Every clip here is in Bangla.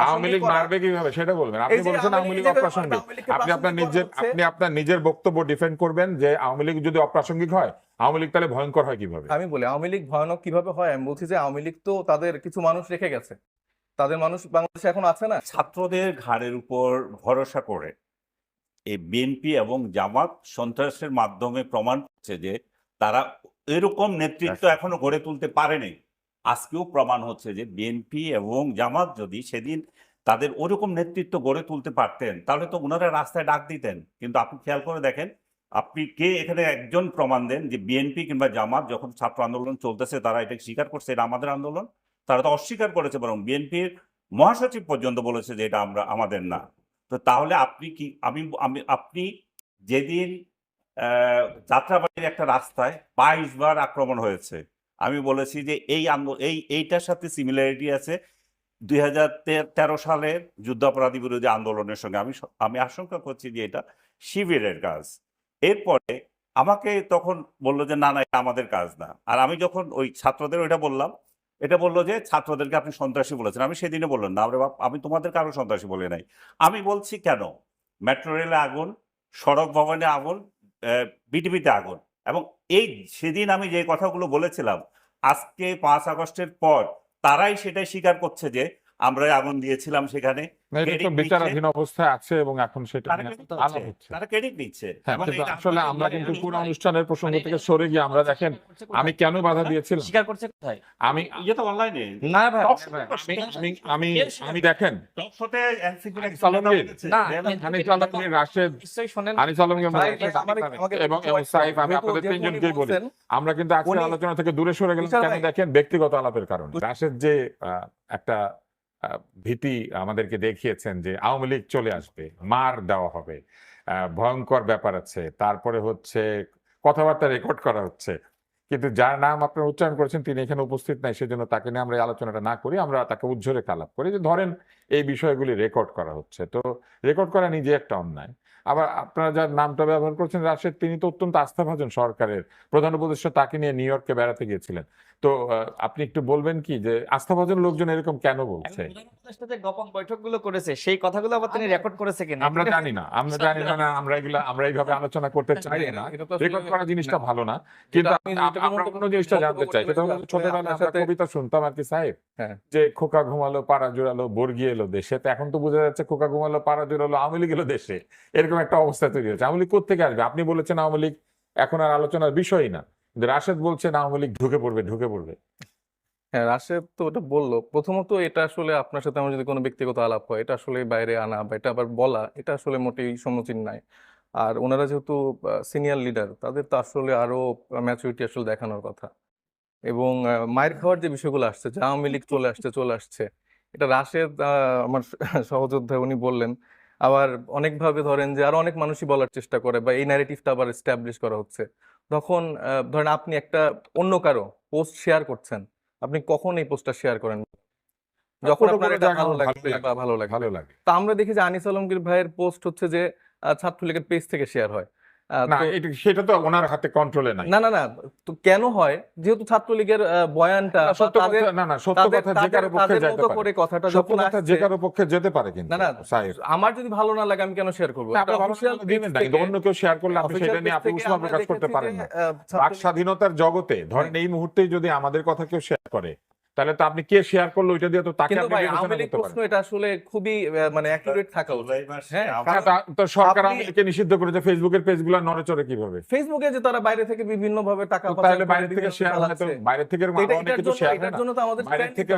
আওয়ামী লীগ মারবে কিভাবে সেটা বলবেন। আপনি বলছেন আওয়ামী লীগ অপ্রাসঙ্গিক, আপনি আপনার নিজের বক্তব্য ডিফেন্ড করবেন যে আওয়ামী লীগ যদি অপ্রাসঙ্গিক হয় আওয়ামী লীগ তাহলে ভয়ঙ্কর হয় কিভাবে। আমি বলি আওয়ামী লীগ ভয়ানক কিভাবে হয়, আমি বলছি যে আওয়ামী লীগ তো তাদের কিছু মানুষ রেখে গেছে, তাদের মানুষ বাংলাদেশে এখন আছে না। ছাত্রদের ঘাড়ের উপর ভরসা করে এই বিএনপি এবং জামাত সন্ত্রাসের মাধ্যমে প্রমাণ করছে যে তারা এরকম নেতৃত্ব এখনো গড়ে তুলতে পারেনি। আজকেও প্রমাণ হচ্ছে যে বিএনপি এবং জামাত যদি সেদিন তাদের ওরকম নেতৃত্ব গড়ে তুলতে পারতেন তাহলে তো ওনারা রাস্তায় ডাক দিতেন। কিন্তু আপনি খেয়াল করে দেখেন, আপনি কে এখানে একজন প্রমাণ দেন যে বিএনপি কিংবা জামাত যখন ছাত্র আন্দোলন চলতেছে তারা এটা স্বীকার করছে এটা আমাদের আন্দোলন? তারা তো অস্বীকার করেছে, বরং বিএনপির মহাসচিব পর্যন্ত বলেছে যে এটা আমাদের না। তো তাহলে আপনি কি আপনি যেদিন যাত্রাবাড়ির একটা রাস্তায় 22 বার আক্রমণ হয়েছে, আমি বলেছি যে এইটার সাথে সিমিলারিটি আছে 2013 সালের যুদ্ধাপরাধী বিরোধী আন্দোলনের সঙ্গে। আমি আশঙ্কা করছি যে এটা শিবিরের কাজ। এরপরে আমাকে তখন বললো যে না না এটা আমাদের কাজ না। আর আমি যখন ওই ছাত্রদের ওইটা বললাম, এটা বললো যে ছাত্রদেরকে আপনি সন্ত্রাসী বলেছেন। আমি সেদিনে বললাম না রে বাপ, আমি তোমাদের কারো সন্ত্রাসী বলে নাই। আমি বলছি কেন মেট্রো রেলে আগুন, সড়ক ভবনে আগুন, বিটিভিতে আগুন, এবং এই সেদিন আমি যে কথাগুলো বলেছিলাম আজকে 5 আগস্টের পর তারাই সেটাই স্বীকার করছে যে আমরা আগুন দিয়েছিলাম সেখানে। বিচারাধীন অবস্থায় আছে এবং এখন সেটা তারা ক্রেডিট নিচ্ছে। আসলে আমরা কিন্তু পুরো অনুষ্ঠানের প্রসঙ্গ থেকে সরে গিয়ে আমরা দেখেন আমি কেন বাধা দিয়েছিলাম স্বীকার করছে কোথায়, আমি তো অনলাইনে না ভাই আমি দেখেন এবং সাইফ আমি আপনাদের তিনজনকেই বলি আমরা কিন্তু আজকের আলোচনা থেকে দূরে সরে গেলাম কেন দেখেন ব্যক্তিগত আলাপের কারণে। রাশেদ যে একটা ভীতি আমাদেরকে দেখিয়েছেন যে আওয়ামী লীগ চলে আসবে, মার দেওয়া হবে, ভয়ঙ্কর ব্যাপার আছে, তারপরে হচ্ছে কথাবার্তা রেকর্ড করা হচ্ছে, কিন্তু যার নাম আপনারা উচ্চারণ করেছেন তিনি এখানে উপস্থিত নাই, সেজন্য তাকে নিয়ে আমরা এই আলোচনাটা না করি, আমরা তাকে উজ্জ্বলে আলাপ করি যে ধরেন এই বিষয়গুলি রেকর্ড করা হচ্ছে, তো রেকর্ড করা নিজে একটা অন্যায়। আবার আপনারা যার নামটা ব্যবহার করছেন রাশেদ, তিনি তো অত্যন্ত আস্থাভাজন সরকারের প্রধান উপদেষ্টা, তাকে নিয়ে নিউ ইয়র্কে বেড়াতে গিয়েছিলেন। তো আপনি একটু বলবেন কি যে আস্থাভাজন লোকজন এরকম কেন বলছে? গোপন বৈঠকগুলো করেছে সেই কথাগুলো আবার তিনি রেকর্ড করেছে কিনা আমরা জানি না, আমরা এইভাবে আলোচনা করতে চাই না, রেকর্ড করা জিনিসটা ভালো না। কিন্তু আমরা কোনো জিনিসটা জানতে চাই, সেটা হলো ছোটবেলায় আমরা কবিতা শুনতাম আর কি সাহেব, যে খোকা ঘুমালো পাড়া জোড়ালো বর্গি এলো দেশে, তো এখন তো বোঝা যাচ্ছে খোকা ঘুমালো পাড়া জোড়ালো আওয়ামী লীগ এলো দেশে, এরকম একটা অবস্থা তৈরি হচ্ছে। আওয়ামী লীগ কোত্থেকে আসবে? আপনি বলেছেন আওয়ামী লীগ এখন আর আলোচনার বিষয়ই না, কিন্তু রাশেদ বলছেন আওয়ামী লীগ ঢুকে পড়বে। হ্যাঁ, রাশেদ তো ওটা বললো। প্রথমত এটা আসলে আপনার সাথে আমার যদি কোনো ব্যক্তিগত আলাপ হয় এটা আসলে বাইরে আনা বা এটা আবার বলা এটা আসলে মোটেই সমীচীন নাই। আর ওনারা যেহেতু সিনিয়র লিডার তাদের তো আসলে আরো ম্যাচুরিটি আসলে দেখানোর কথা। এবং মায়ের খাওয়ার যে বিষয়গুলো আসছে যে আওয়ামী লীগ চলে আসছে এটা রাশেদ আমার সহযোদ্ধা উনি বললেন। আবার অনেকভাবে ধরেন যে আরো অনেক মানুষই বলার চেষ্টা করে বা এই ন্যারেটিভটা আবার এস্টাবলিশ করা হচ্ছে। তখন ধরেন আপনি একটা অন্য কারো পোস্ট শেয়ার করছেন, আপনি কখন এই পোস্টটা শেয়ার করেন? যখন আপনার এটা ভালো লাগে বা ভালো লাগে। তা আমরা দেখি যে আনিস আলমগীর ভাইয়ের পোস্ট হচ্ছে যে ছাত্রলীগের পেজ থেকে শেয়ার হয়। না সেটা তো ওনার হাতে কন্ট্রোলে নাই। না তো কেন হয়? যেহেতু ছাত্রলীগের বয়ানটা সত্য কথা যে কারো পক্ষে যেতে পারে, কথাটা যখন আসছে যে কারো পক্ষে যেতে পারে, কিন্তু না আমার যদি ভালো না লাগে আমি কেন শেয়ার করব? আপনি ভালো দিবেন না, কিন্তু অন্য কেউ শেয়ার করলে আপনি সেটা নিয়ে আপনি উষ্মা প্রকাশ করতে পারেন না। বাক স্বাধীনতার জগতে ধরেন এই মুহূর্তেই যদি আমাদের কথা কেউ শেয়ার করে তাহলে তো আপনি কে শেয়ার করলো ওইটা দিয়ে তো তাকে আপনি বিবেচনা করতে পারেন। এটা আসলে খুবই মানে অ্যাকুরেট থাকা উচিত। হ্যাঁ, তো সরকার আমাদেরকে নিষিদ্ধ করেছে ফেসবুকের পেজগুলো নড়েচড়ে কিভাবে? ফেসবুকে যে তারা বাইরে থেকে বিভিন্ন ভাবে টাকা পাঠায়, তাহলে বাইরে থেকে শেয়ার হয়, তো বাইরে থেকে অনেক কিছু শেয়ার হয় না। এটার জন্য তো আমাদের বাইরে থেকে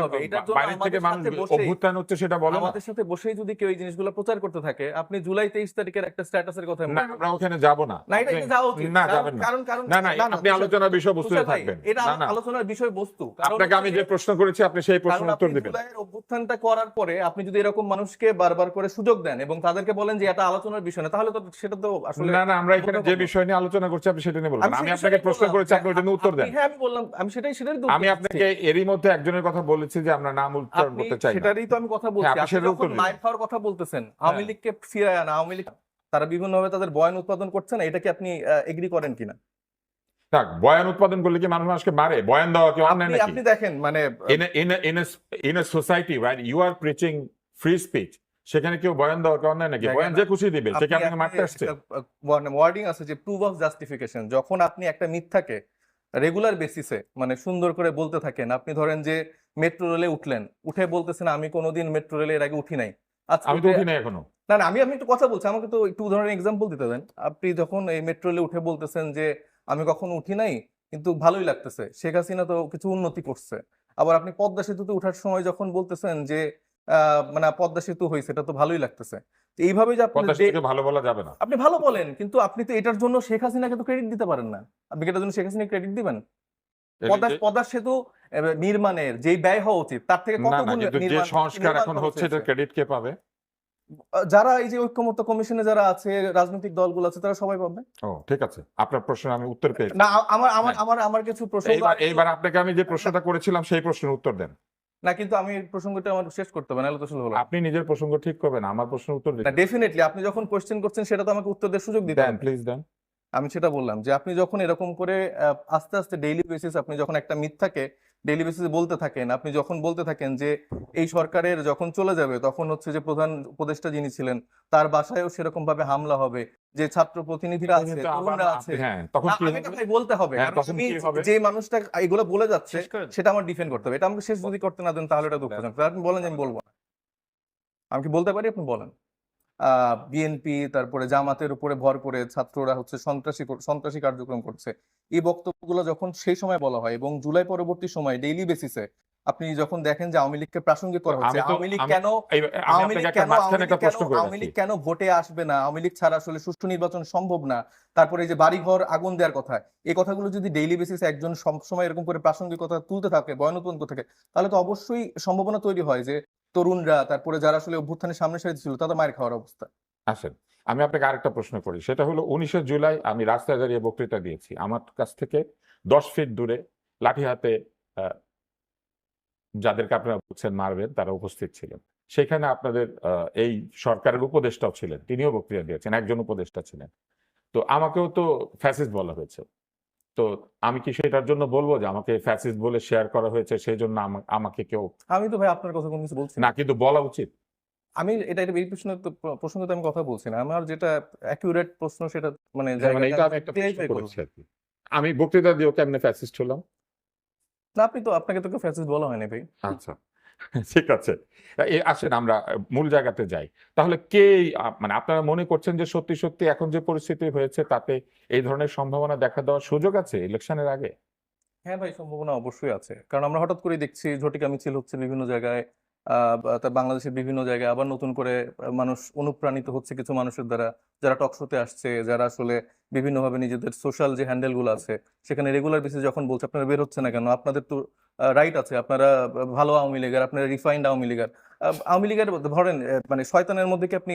বাইরে থেকে মানুষ অভ্যুত্থান হচ্ছে সেটা বলে না। আমাদের সাথে বসেই যদি কেউ এই জিনিসগুলো প্রচার করতে থাকে, আপনি জুলাই 23 তারিখের একটা স্ট্যাটাসের কথা না, আমরা ওখানে যাব না। না এটা যাওয়া উচিত না, যাবেন না। না আপনি আলোচনার বিষয়বস্তুতে থাকবেন। এটা আলোচনার বিষয়বস্তু। আপনাকে আমি যে প্রশ্ন করেছি আপনি সেই প্রশ্নের উত্তর দিবেন। জুলাইয়ের অভ্যুত্থানটা করার পরে আপনি যদি এরকম মানুষকে বারবার করে সুযোগ দেন এবং তাদেরকে বলেন যে এটা আলোচনার বিষয় না, তাহলে তো সেটা তো আসলে না আমরা এখানে যে বিষয় নিয়ে আলোচনা করছি আপনি সেটা নিয়ে বলবেন। আমি আপনাকে প্রশ্ন করেছি, আপনি ওটা নিয়ে উত্তর দেন। হ্যাঁ, আমি বললাম আমি সেটাই আমি আপনাকে এরই মধ্যে একজনের কথা বলেছি যে আমরা নাম উচ্চারণ করতে চাই না, সেটারই তো আমি কথা বলছি। আপনি যখন মাইর খাওয়ার কথা বলতেছেন, আওয়ামী লীগকে ফিরায় আনা, আওয়ামী লীগ তারা বিভিন্নভাবে তাদের বয়ান উৎপাদন করছেন, এটা কি আপনি এগ্রি করেন কিনা? বয়ান উৎপাদন করলে কি মানুষকে মারে? বয়ান দেওয়া কি অন্যায় নাকি? আপনি দেখেন মানে in a society where you are preaching free speech, সেখানে কেউ বয়ান দেওয়া কেউ নাকি? জায়গা বয়ান না। যে খুশি দিবে, সে কি আপনাকে মারতে আসছে? ওয়ার্ডিং আছে যে প্রুফ অফ জাস্টিফিকেশন, যখন আপনি একটা মিথ্যাকে রেগুলার বেসিসে মানে সুন্দর করে বলতে থাকেন, আপনি ধরেন যে মেট্রো রেলে উঠলেন, উঠে বলতেছেন আমি কোনোদিন মেট্রো রেলে এর আগে উঠি নাই, আজকে আমি তো উঠে- উঠি না এখনো। না না, আমি একটু কথা বলছি, আমাকে তো একটু উদাহরণ এক্সাম্পল দিতে দেন। আপনি যখন এই মেট্রো রেলে উঠে বলতেছেন যে আমি কখনো উঠি নাই কিন্তু ভালোই লাগতেছে, শেখ হাসিনা তো কিছু উন্নতি করছে। আবার আপনি পদ্মা সেতুতে ওঠার সময় যখন বলতেছেন যে মানে পদ্মা সেতু হয়েছে, এটা তো ভালোই লাগতেছে। তো এইভাবে যে আপনি পদ্মা সেতুকে ভালো বলা যাবে না। আপনি ভালো বলেন, কিন্তু আপনি তো এটার জন্য শেখ হাসিনাকে তো ক্রেডিট দিতে পারেন না। আপনি কি এটার জন্য শেখ হাসিনাকে ক্রেডিট দিবেন? পদ্মা সেতু নির্মাণের যেই ব্যয় হওয়া উচিত তার থেকে কত না না, গুণ কিন্তু যে সংস্কার এখন হচ্ছে, এটা ক্রেডিট কে পাবে? যারা এই যে ঐক্যমত্য কমিশনে যারা আছে, রাজনৈতিক দলগুলো আছে, তারা সবাই পাবে। ও ঠিক আছে, আপনার প্রশ্নের আমি উত্তর পেয়েছি। না, আমার কিছু প্রসঙ্গ এইবার আপনাকে আমি যে প্রশ্নটা করেছিলাম সেই প্রশ্নের উত্তর দেন। না, কিন্তু আমি প্রসঙ্গটা আমার শেষ করতে হবে, নাহলে তো আসলে হলো না। আপনি নিজের প্রসঙ্গ ঠিক করবেন, আমার প্রশ্নের উত্তর দিন। ডেফিনেটলি আপনি যখন কোশ্চেন করছেন সেটা তো আমাকে উত্তর দেওয়ার সুযোগ দিতে দেন হবে। প্লিজ দেন। আমি সেটা বললাম যে আপনি যখন এরকম করে আস্তে আস্তে ডেইলি বেসিস আপনি যখন একটা মিথ্যাকে ডেইলি বেসিসে বলতে থাকেন, আপনি যখন বলতে থাকেন যে এই সরকারের যখন চলে যাবে তখন হচ্ছে যে প্রধান উপদেষ্টা যিনি ছিলেন তার বাসায়ও সেরকম ভাবে হামলা হবে, যে ছাত্র প্রতিনিধিরা আছে, কিন্তু আবার তরুণরা আছে, হ্যাঁ, তখন কি আমি হবে? ভাই বলতে হবে, হ্যাঁ, কারণ তখন আমি কি হবে? যে মানুষটা এগুলো বলে যাচ্ছে শেষ করে দিন। সেটা আমার ডিফেন্ড করতে হবে। এটা আমাকে শেষ যদি করতে না দেন তাহলে এটা দুঃখজনক। তাহলে আপনি বলেন যে আমি বলবো না। আমি কি বলতে পারি? আপনি বলেন। বিএনপি তারপরে জামাতের উপরে ভর করে ছাত্ররা হচ্ছে সন্ত্রাসী কার্যক্রম করছে, এই বক্তব্যগুলো যখন সেই সময় বলা হয় এবং জুলাই পরবর্তী সময় ডেইলি বেসিসে আপনি যখন দেখেন যে আওয়ামী লীগকে প্রাসঙ্গিক করা হচ্ছে, আওয়ামী লীগ কেন আমি আপনাকে একটা মাঝখানে একটা প্রশ্ন করে আওয়ামী রাখি। লীগ কেন ভোটে আসবে না, আওয়ামী লীগ ছাড়া আসলে সুষ্ঠু নির্বাচন সম্ভব না, তারপরে এই যে বাড়িঘর আগুন দেওয়ার কথা, এই কথাগুলো যদি ডেইলি বেসিসে একজন সবসময় এরকম করে প্রাসঙ্গিকতা তুলতে থাকে, বয়ান উৎপন্ন করতে থাকে, তাহলে তো অবশ্যই সম্ভাবনা তৈরি হয় যে তরুণরা তারপরে যারা আসলে অভ্যুত্থানের সামনে সারিতে ছিল তাদের মায়ের খাওয়ার অবস্থা। আসেন, আমি আপনাকে আরেকটা প্রশ্ন করি, সেটা হলো 19শে জুলাই আমি রাস্তায় দাঁড়িয়ে বক্তৃতা দিয়েছি, আমার কাছ থেকে 10 ফিট দূরে লাঠি হাতে যাদেরকে আপনারা বলছেন মারবেন তারা উপস্থিত ছিলেন। সেখানে আপনাদের এই সরকারের উপদেষ্টাও ছিলেন, তিনিও বক্তৃতা দিয়েছেন, একজন উপদেষ্টা ছিলেন। তো আমাকেও তো ফ্যাসিস্ট বলা হয়েছে। তো আমি কি সেটার জন্য বলবো যে আমাকে ফ্যাসিস্ট বলে শেয়ার করা হয়েছে, সেই জন্য আমাকে কেউ আমি তো ভাই আপনার কথা কোনো কিছু বলছি না। না, কিন্তু বলা উচিত? আমি এটা এই প্রসঙ্গে তো আমি কথা বলছি না। আমার যেটা অ্যাকুরেট প্রশ্ন সেটা মানে মানে এটা আমি একটা প্রশ্ন করেছি আর কি। আমি বক্তৃতা দিয়েও কেমনে ফ্যাসিস্ট হলাম? না, আপনাকে তো কেউ ফ্যাসিস্ট বলা হয়নি ভাই। আচ্ছা, ঠিক আছে। আসেন আমরা মূল জায়গাতে যাই। তাহলে কে মানে আপনারা মনে করছেন যে সত্যি সত্যি এখন যে পরিস্থিতি হয়েছে তাতে এই ধরনের সম্ভাবনা দেখা দেওয়ার সুযোগ আছে ইলেকশনের আগে? হ্যাঁ ভাই, সম্ভাবনা অবশ্যই আছে। কারণ আমরা হঠাৎ করে দেখছি ঝটিকা মিছিল হচ্ছে বিভিন্ন জায়গায়, বাংলাদেশের বিভিন্ন জায়গায়, আবার নতুন করে মানুষ অনুপ্রাণিত হচ্ছে কিছু মানুষের দ্বারা, যারা টক শোতে আসছে, যারা আসলে বিভিন্নভাবে নিজেদের সোশ্যাল যে হ্যান্ডেল গুলো আছে সেখানে রেগুলার বেসিস যখন বলছে আপনারা বের হচ্ছে না কেন, আপনাদের তো রাইট আছে, আপনারা ভালো আওয়ামী লীগের, আপনারা রিফাইন্ড আওয়ামী লীগের। আওয়ামী লীগের ধরেন মানে শয়তানের মধ্যে কি আপনি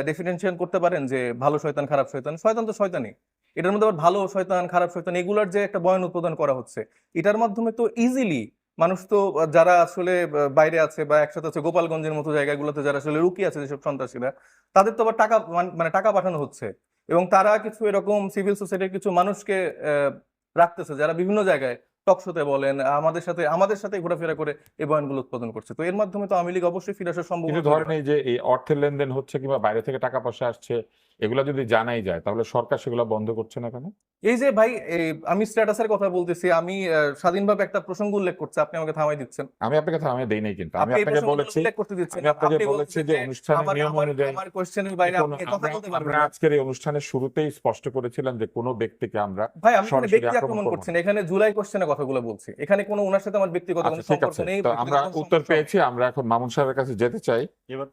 ডেফিনেশন করতে পারেন যে ভালো শয়তান খারাপ শয়তান? শয়তান তো শয়তানই। এটার মধ্যে আবার ভালো শয়তান খারাপ শয়তান এগুলার যে একটা বয়ান উৎপাদন করা হচ্ছে, এটার মাধ্যমে তো ইজিলি মানুষ তো যারা আসলে বাইরে আছে বা একসাথে আছে, গোপালগঞ্জের মতো জায়গাগুলোতে যারা আসলে লুকিয়ে আছে যেসব সন্ত্রাসীরা, তাদের তো আবার টাকা মানে টাকা পাঠানো হচ্ছে, এবং তারা কিছু এরকম সিভিল সোসাইটির কিছু মানুষকে রাখতেছে যারা বিভিন্ন জায়গায় টক শোতে বলেন আমাদের সাথে ঘোরাফেরা করে এই বয়ানগুলো উৎপাদন করছে। তো এর মাধ্যমে তো আওয়ামী লীগ অবশ্যই ফিরে আসার কিন্তু সম্ভাবনা ধরেন এই যে এই অর্থের লেনদেন হচ্ছে কিংবা বাইরে থেকে টাকা পয়সা আসছে, এগুলা যদি জানাই যায় তাহলে সরকার সেগুলো বন্ধ করছে না কেন? এই যে ভাই আমি স্ট্যাটাসের কথা বলতেছি, আমি স্বাধীনভাবে একটা প্রসঙ্গ উল্লেখ করছি, আপনি আমাকে থামাই দিচ্ছেন। আমি আপনাকে থামিয়ে দেই নাই, কিন্তু আমি আপনি এই আপনাকে প্রসঙ্গগুলো বলেছি, উল্লেখ করতে দিচ্ছেন। আমি আপনাকে আপনি বলেছি বলছেন যে যে অনুষ্ঠানের নিয়ম অনুযায়ী আমার কোশ্চেনের বাইরে আপনি কথা বলতে পারবেন আমরা না। আজকের এই অনুষ্ঠানের শুরুতেই স্পষ্ট করেছিলাম যে কোনো ব্যক্তিকে আমরা ভাই আমি কোনো সরাসরি ব্যক্তি আক্রমণ আক্রমণ করব করছি না, এখানে জুলাই কোশ্চেনের কথাগুলো বলছি, এখানে কোনো ওনার সাথে আমার ব্যক্তিগত কোনো আচ্ছা ঠিক সম্পর্ক আছে, নেই। তো আমরা উত্তর পেয়েছি, আমরা এখন মামুন সাহেবের কাছে যেতে চাই। এবার